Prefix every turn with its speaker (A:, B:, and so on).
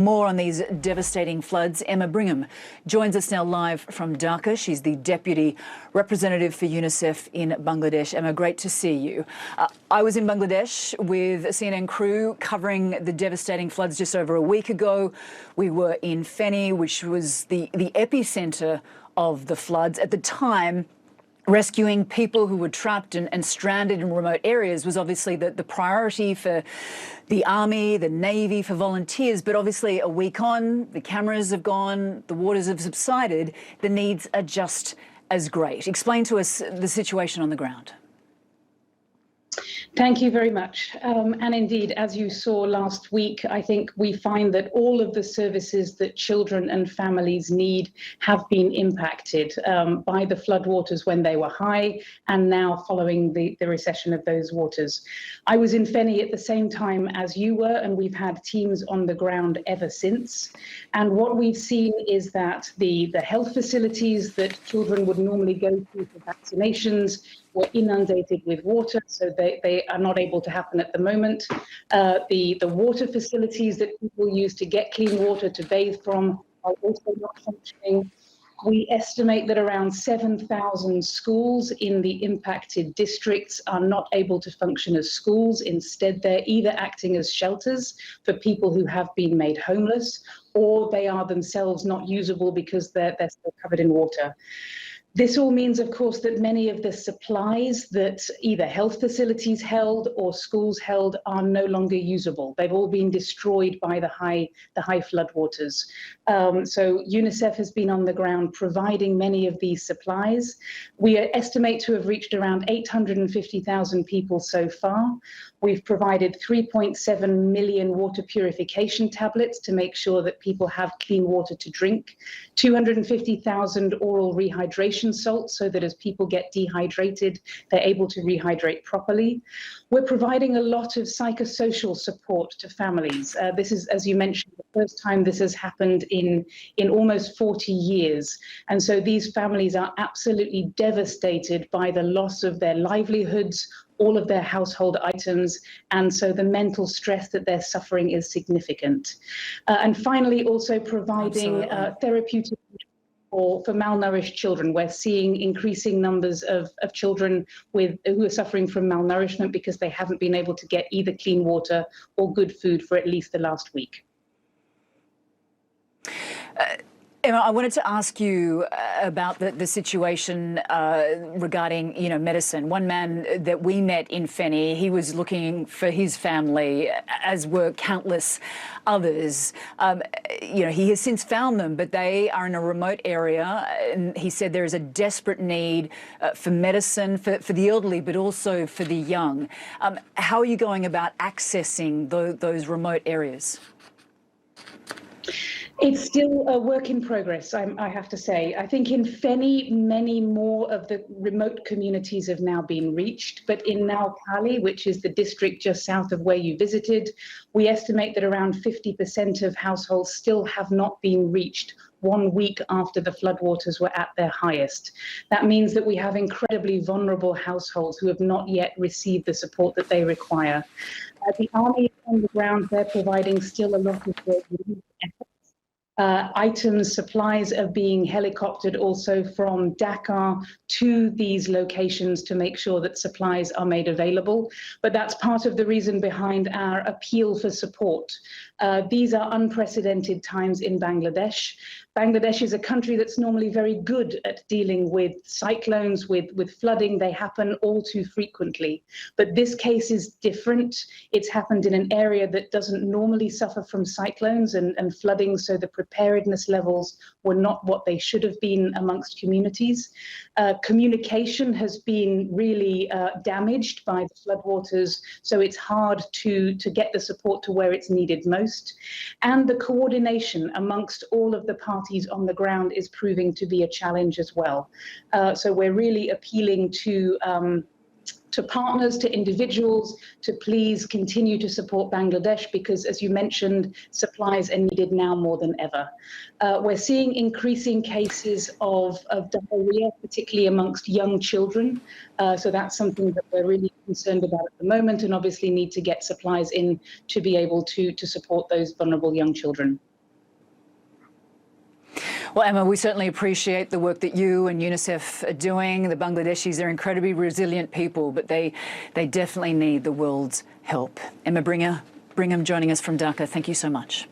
A: More on these devastating floods. Emma Brigham joins us now live from Dhaka. She's the Deputy Representative for UNICEF in Bangladesh. Emma, great to see you. I was in Bangladesh with a CNN crew covering the devastating floods just over a week ago. We were in Feni, which was the epicentre of the floods. At the time, rescuing people who were trapped and stranded in remote areas was obviously the priority for the Army, the Navy, for volunteers. But obviously a week on, the cameras have gone, the waters have subsided, the needs are just as great. Explain to us the situation on the ground.
B: Thank you very much. And indeed, as you saw last week, I think we find that all of the services that children and families need have been impacted by the floodwaters when they were high and now following the recession of those waters. I was in Feni at the same time as you were, and we've had teams on the ground ever since. And what we've seen is that the health facilities that children would normally go to for vaccinations were inundated with water, so they are not able to happen at the moment. The water facilities that people use to get clean water to bathe from are also not functioning. We estimate that around 7,000 schools in the impacted districts are not able to function as schools. Instead, they're either acting as shelters for people who have been made homeless, or they are themselves not usable because they're still covered in water. This all means, of course, that many of the supplies that either health facilities held or schools held are no longer usable. They've all been destroyed by the high floodwaters. So UNICEF has been on the ground providing many of these supplies. We estimate to have reached around 850,000 people so far. We've provided 3.7 million water purification tablets to make sure that people have clean water to drink, 250,000 oral rehydration salts so that as people get dehydrated, they're able to rehydrate properly. We're providing a lot of psychosocial support to families. This is, as you mentioned, the first time this has happened in almost 40 years. And so these families are absolutely devastated by the loss of their livelihoods, all of their household items, and so the mental stress that they're suffering is significant. And finally, also providing therapeutic for malnourished children. We're seeing increasing numbers of children who are suffering from malnourishment because they haven't been able to get either clean water or good food for at least the last week.
A: Emma, I wanted to ask you about the situation regarding, medicine. One man that we met in Feni, he was looking for his family, as were countless others. He has since found them, but they are in a remote area. And he said there is a desperate need for medicine for the elderly, but also for the young. How are you going about accessing those remote areas?
B: It's still a work in progress, I have to say. I think in Feni, many more of the remote communities have now been reached, but in Naukali, which is the district just south of where you visited, we estimate that around 50% of households still have not been reached 1 week after the floodwaters were at their highest. That means that we have incredibly vulnerable households who have not yet received the support that they require. The Army is on the ground, they're providing still a lot of work. Items, supplies are being helicoptered also from Dakar to these locations to make sure that supplies are made available. But that's part of the reason behind our appeal for support. These are unprecedented times in Bangladesh. Bangladesh is a country that's normally very good at dealing with cyclones, with flooding. They happen all too frequently. But this case is different. It's happened in an area that doesn't normally suffer from cyclones and flooding, so the preparedness levels were not what they should have been amongst communities. Communication has been really damaged by the floodwaters, so it's hard to get the support to where it's needed most. And the coordination amongst all of the parties on the ground is proving to be a challenge as well. So we're really appealing to partners, to individuals, to please continue to support Bangladesh because, as you mentioned, supplies are needed now more than ever. We're seeing increasing cases of diarrhea, particularly amongst young children. So that's something that we're really concerned about at the moment and obviously need to get supplies in to be able to support those vulnerable young children.
A: Well, Emma, we certainly appreciate the work that you and UNICEF are doing. The Bangladeshis, they're incredibly resilient people, but they definitely need the world's help. Emma Brigham joining us from Dhaka. Thank you so much.